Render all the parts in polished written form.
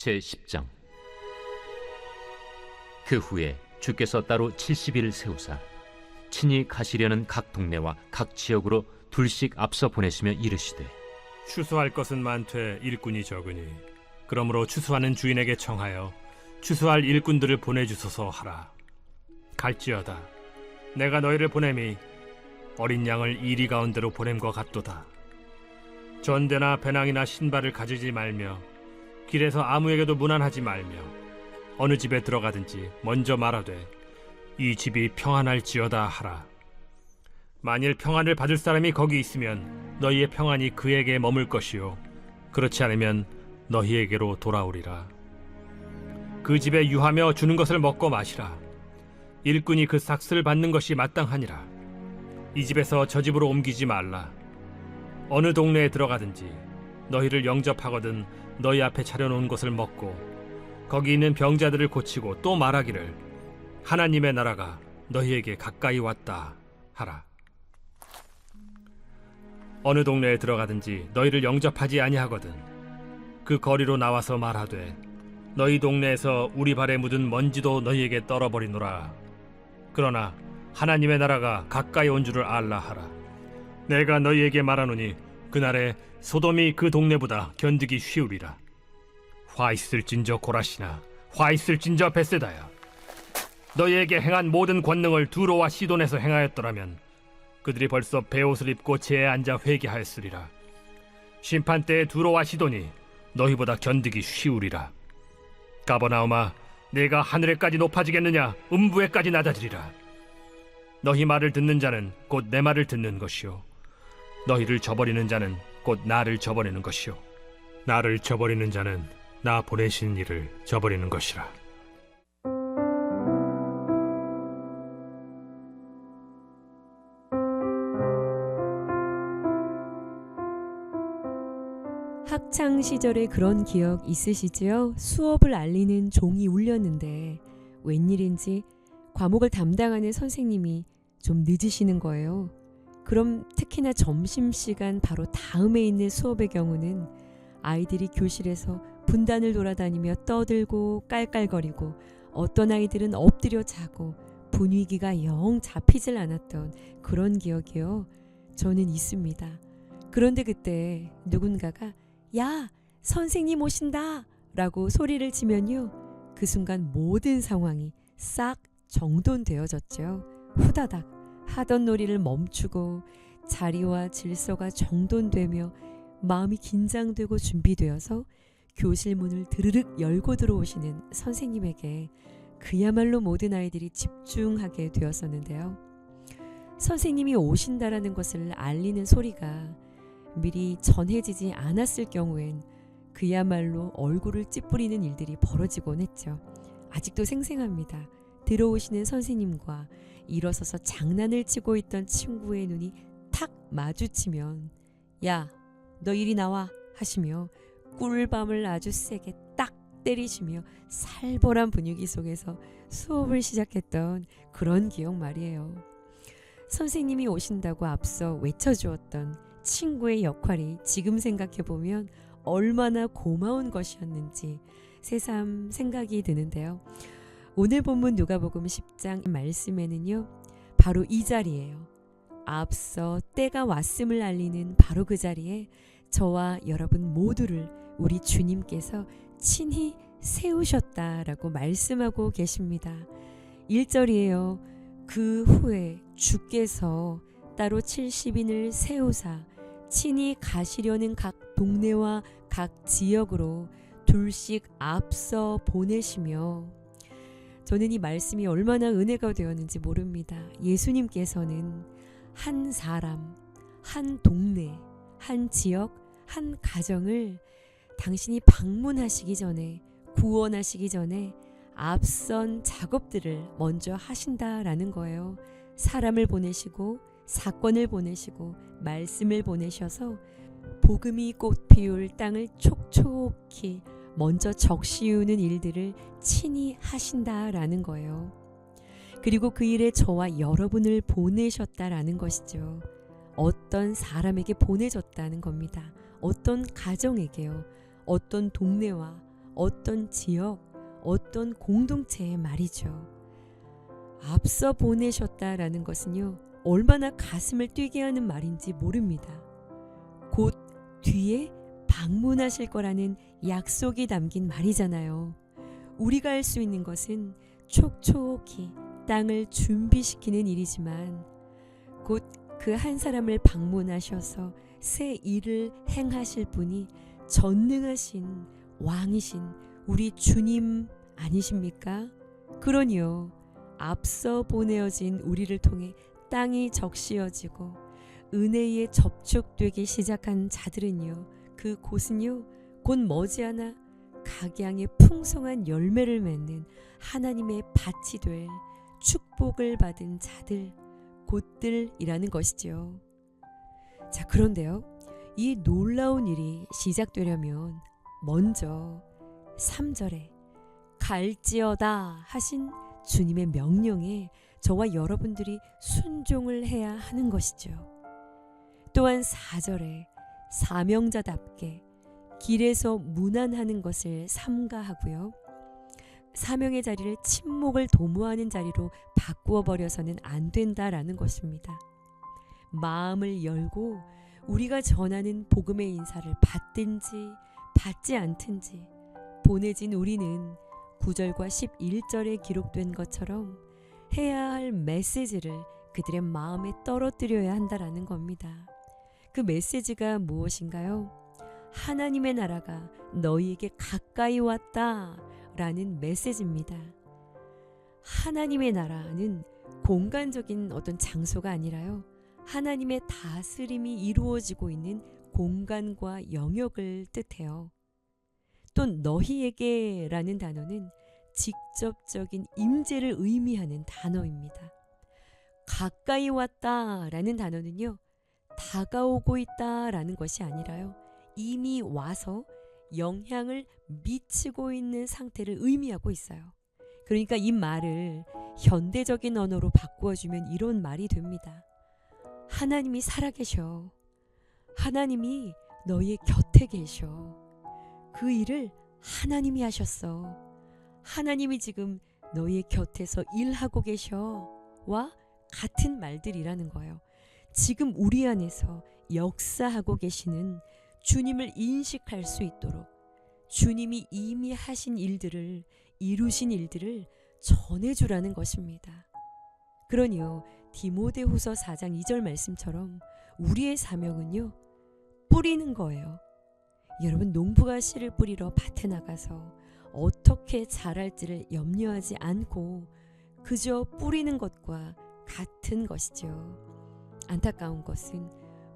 제10장. 그 후에 주께서 따로 70일을 세우사 친히 가시려는 각 동네와 각 지역으로 둘씩 앞서 보내시며 이르시되, 추수할 것은 많되 일꾼이 적으니 그러므로 추수하는 주인에게 청하여 추수할 일꾼들을 보내주소서 하라. 갈지어다 내가 너희를 보냄이 어린 양을 이리 가운데로 보냄과 같도다. 전대나 배낭이나 신발을 가지지 말며 길에서 아무에게도 문안하지 말며 어느 집에 들어가든지 먼저 말하되 이 집이 평안할지어다 하라. 만일 평안을 받을 사람이 거기 있으면 너희의 평안이 그에게 머물 것이요 그렇지 않으면 너희에게로 돌아오리라. 그 집에 유하며 주는 것을 먹고 마시라. 일꾼이 그 삭슬을 받는 것이 마땅하니라. 이 집에서 저 집으로 옮기지 말라. 어느 동네에 들어가든지 너희를 영접하거든 너희 앞에 차려놓은 것을 먹고 거기 있는 병자들을 고치고 또 말하기를 하나님의 나라가 너희에게 가까이 왔다 하라. 어느 동네에 들어가든지 너희를 영접하지 아니하거든 그 거리로 나와서 말하되 너희 동네에서 우리 발에 묻은 먼지도 너희에게 떨어버리노라. 그러나 하나님의 나라가 가까이 온 줄을 알라 하라. 내가 너희에게 말하노니 그날에 소돔이 그 동네보다 견디기 쉬우리라. 화 있을진저 고라시나 화 있을진저 벳세다야. 너희에게 행한 모든 권능을 두로와 시돈에서 행하였더라면 그들이 벌써 베옷을 입고 제에 앉아 회개하였으리라. 심판 때에 두로와 시돈이 너희보다 견디기 쉬우리라. 가버나움아 내가 하늘에까지 높아지겠느냐 음부에까지 낮아지리라. 너희 말을 듣는 자는 곧 내 말을 듣는 것이요 너희를 저버리는 자는 곧 나를 저버리는 것이요 나를 저버리는 자는 나 보내신 이를 저버리는 것이라. 학창 시절에 그런 기억 있으시지요? 수업을 알리는 종이 울렸는데 웬일인지 과목을 담당하는 선생님이 좀 늦으시는 거예요. 그럼 특히나 점심시간 바로 다음에 있는 수업의 경우는 아이들이 교실에서 분단을 돌아다니며 떠들고 깔깔거리고 어떤 아이들은 엎드려 자고 분위기가 영 잡히질 않았던 그런 기억이요. 저는 있습니다. 그런데 그때 누군가가 야, 선생님 오신다! 라고 소리를 치면요. 그 순간 모든 상황이 싹 정돈되어졌죠. 후다닥 하던 놀이를 멈추고 자리와 질서가 정돈되며 마음이 긴장되고 준비되어서 교실 문을 드르륵 열고 들어오시는 선생님에게 그야말로 모든 아이들이 집중하게 되었었는데요. 선생님이 오신다라는 것을 알리는 소리가 미리 전해지지 않았을 경우엔 그야말로 얼굴을 찌푸리는 일들이 벌어지곤 했죠. 아직도 생생합니다. 들어오시는 선생님과 일어서서 장난을 치고 있던 친구의 눈이 탁 마주치면 야, 너 이리 나와 하시며 꿀밤을 아주 세게 딱 때리시며 살벌한 분위기 속에서 수업을 시작했던 그런 기억 말이에요. 선생님이 오신다고 앞서 외쳐주었던 친구의 역할이 지금 생각해보면 얼마나 고마운 것이었는지 새삼 생각이 드는데요. 오늘 본문 누가복음 10장 말씀에는요. 바로 이 자리예요. 앞서 때가 왔음을 알리는 바로 그 자리에 저와 여러분 모두를 우리 주님께서 친히 세우셨다라고 말씀하고 계십니다. 1절이에요. 그 후에 주께서 따로 70인을 세우사 친히 가시려는 각 동네와 각 지역으로 둘씩 앞서 보내시며, 저는 이 말씀이 얼마나 은혜가 되었는지 모릅니다. 예수님께서는 한 사람, 한 동네, 한 지역, 한 가정을 당신이 방문하시기 전에, 구원하시기 전에 앞선 작업들을 먼저 하신다라는 거예요. 사람을 보내시고 사건을 보내시고 말씀을 보내셔서 복음이 꽃 피울 땅을 촉촉히 먼저 적시우는 일들을 친히 하신다라는 거예요. 그리고 그 일에 저와 여러분을 보내셨다라는 것이죠. 어떤 사람에게 보내졌다는 겁니다. 어떤 가정에게요. 어떤 동네와 어떤 지역, 어떤 공동체의 말이죠. 앞서 보내셨다라는 것은요, 얼마나 가슴을 뛰게 하는 말인지 모릅니다. 곧 뒤에 방문하실 거라는 약속이 담긴 말이잖아요. 우리가 할 수 있는 것은 촉촉히 땅을 준비시키는 일이지만 곧 그 한 사람을 방문하셔서 새 일을 행하실 분이 전능하신 왕이신 우리 주님 아니십니까? 그러니요, 앞서 보내어진 우리를 통해 땅이 적시어지고 은혜에 접촉되기 시작한 자들은요, 그 곳은요 곧 머지않아 각양의 풍성한 열매를 맺는 하나님의 밭이 될 축복을 받은 자들, 곳들이라는 것이죠. 자, 그런데요, 이 놀라운 일이 시작되려면 먼저 3절에 갈지어다 하신 주님의 명령에 저와 여러분들이 순종을 해야 하는 것이죠. 또한 4절에 사명자답게 길에서 문안하는 것을 삼가하고요, 사명의 자리를 침묵을 도모하는 자리로 바꾸어 버려서는 안 된다라는 것입니다. 마음을 열고 우리가 전하는 복음의 인사를 받든지 받지 않든지 보내진 우리는 9절과 11절에 기록된 것처럼 해야 할 메시지를 그들의 마음에 떨어뜨려야 한다라는 겁니다. 그 메시지가 무엇인가요? 하나님의 나라가 너희에게 가까이 왔다 라는 메시지입니다. 하나님의 나라는 공간적인 어떤 장소가 아니라요, 하나님의 다스림이 이루어지고 있는 공간과 영역을 뜻해요. 또 너희에게 라는 단어는 직접적인 임재를 의미하는 단어입니다. 가까이 왔다 라는 단어는요, 다가오고 있다 라는 것이 아니라요, 이미 와서 영향을 미치고 있는 상태를 의미하고 있어요. 그러니까 이 말을 현대적인 언어로 바꾸어주면 이런 말이 됩니다. 하나님이 살아계셔. 하나님이 너희의 곁에 계셔. 그 일을 하나님이 하셨어. 하나님이 지금 너희의 곁에서 일하고 계셔. 와 같은 말들이라는 거예요. 지금 우리 안에서 역사하고 계시는 주님을 인식할 수 있도록 주님이 이미 하신 일들을, 이루신 일들을 전해주라는 것입니다. 그러니요, 디모데후서 4장 2절 말씀처럼 우리의 사명은요, 뿌리는 거예요. 여러분, 농부가 씨를 뿌리러 밭에 나가서 어떻게 자랄지를 염려하지 않고 그저 뿌리는 것과 같은 것이죠. 안타까운 것은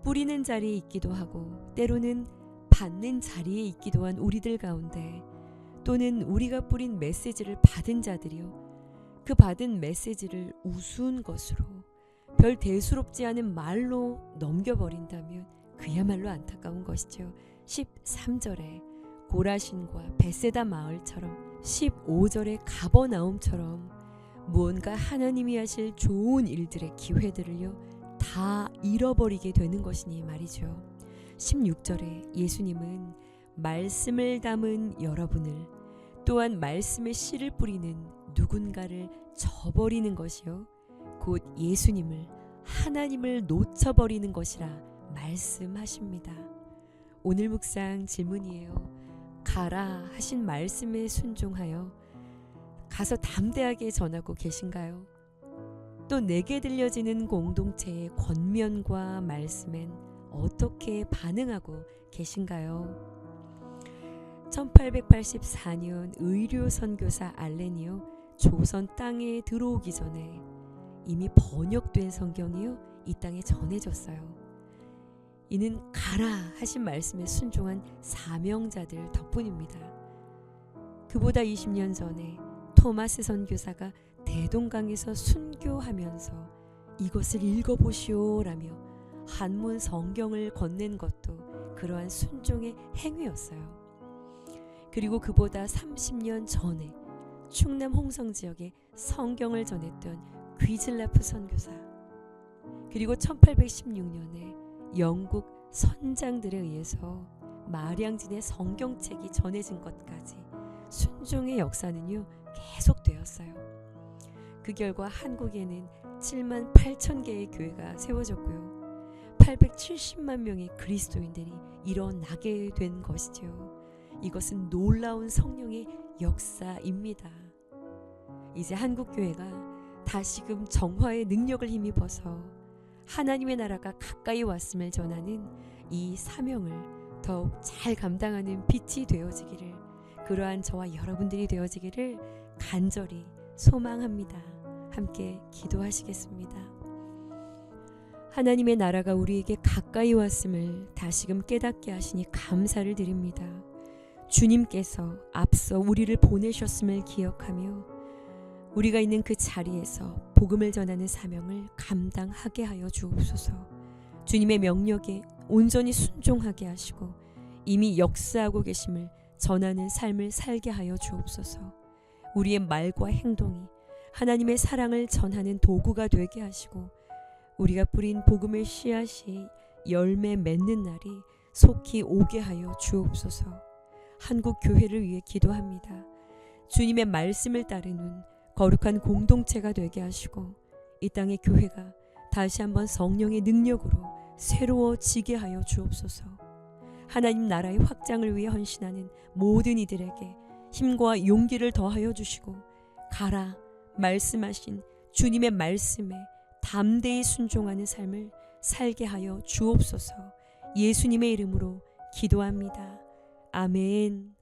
뿌리는 자리에 있기도 하고 때로는 받는 자리에 있기도 한 우리들 가운데, 또는 우리가 뿌린 메시지를 받은 자들이요, 그 받은 메시지를 우스운 것으로 별 대수롭지 않은 말로 넘겨버린다면 그야말로 안타까운 것이죠. 13절에 고라신과 베세다 마을처럼 15절에 가버나움처럼 무언가 하나님이 하실 좋은 일들의 기회들을요 다 잃어버리게 되는 것이니 말이죠. 16절에 예수님은 말씀을 담은 여러분을, 또한 말씀의 씨를 뿌리는 누군가를 저버리는 것이요 곧 예수님을, 하나님을 놓쳐버리는 것이라 말씀하십니다. 오늘 묵상 질문이에요. 가라 하신 말씀에 순종하여 가서 담대하게 전하고 계신가요? 또 내게 들려지는 공동체의 권면과 말씀엔 어떻게 반응하고 계신가요? 1884년 의료 선교사 알렌이요, 조선 땅에 들어오기 전에 이미 번역된 성경이요 이 땅에 전해졌어요. 이는 가라 하신 말씀에 순종한 사명자들 덕분입니다. 그보다 20년 전에 토마스 선교사가 대동강에서 순교하면서 이것을 읽어보시오라며 한문 성경을 건넨 것도 그러한 순종의 행위였어요. 그리고 그보다 30년 전에 충남 홍성 지역에 성경을 전했던 귀즐라프 선교사, 그리고 1816년에 영국 선장들에 의해서 마량진의 성경책이 전해진 것까지 순종의 역사는요 계속되었어요. 그 결과 한국에는 7만 8천 개의 교회가 세워졌고요. 870만 명의 그리스도인들이 일어나게 된 것이죠. 이것은 놀라운 성령의 역사입니다. 이제 한국교회가 다시금 정화의 능력을 힘입어서 하나님의 나라가 가까이 왔음을 전하는 이 사명을 더욱 잘 감당하는 빛이 되어지기를, 그러한 저와 여러분들이 되어지기를 간절히 소망합니다. 함께 기도하시겠습니다. 하나님의 나라가 우리에게 가까이 왔음을 다시금 깨닫게 하시니 감사를 드립니다. 주님께서 앞서 우리를 보내셨음을 기억하며 우리가 있는 그 자리에서 복음을 전하는 사명을 감당하게 하여 주옵소서. 주님의 명령에 온전히 순종하게 하시고 이미 역사하고 계심을 전하는 삶을 살게 하여 주옵소서. 우리의 말과 행동이 하나님의 사랑을 전하는 도구가 되게 하시고 우리가 뿌린 복음의 씨앗이 열매 맺는 날이 속히 오게 하여 주옵소서. 한국 교회를 위해 기도합니다. 주님의 말씀을 따르는 거룩한 공동체가 되게 하시고 이 땅의 교회가 다시 한번 성령의 능력으로 새로워지게 하여 주옵소서. 하나님 나라의 확장을 위해 헌신하는 모든 이들에게 힘과 용기를 더하여 주시고 가라 말씀하신 주님의 말씀에 담대히 순종하는 삶을 살게 하여 주옵소서. 예수님의 이름으로 기도합니다. 아멘.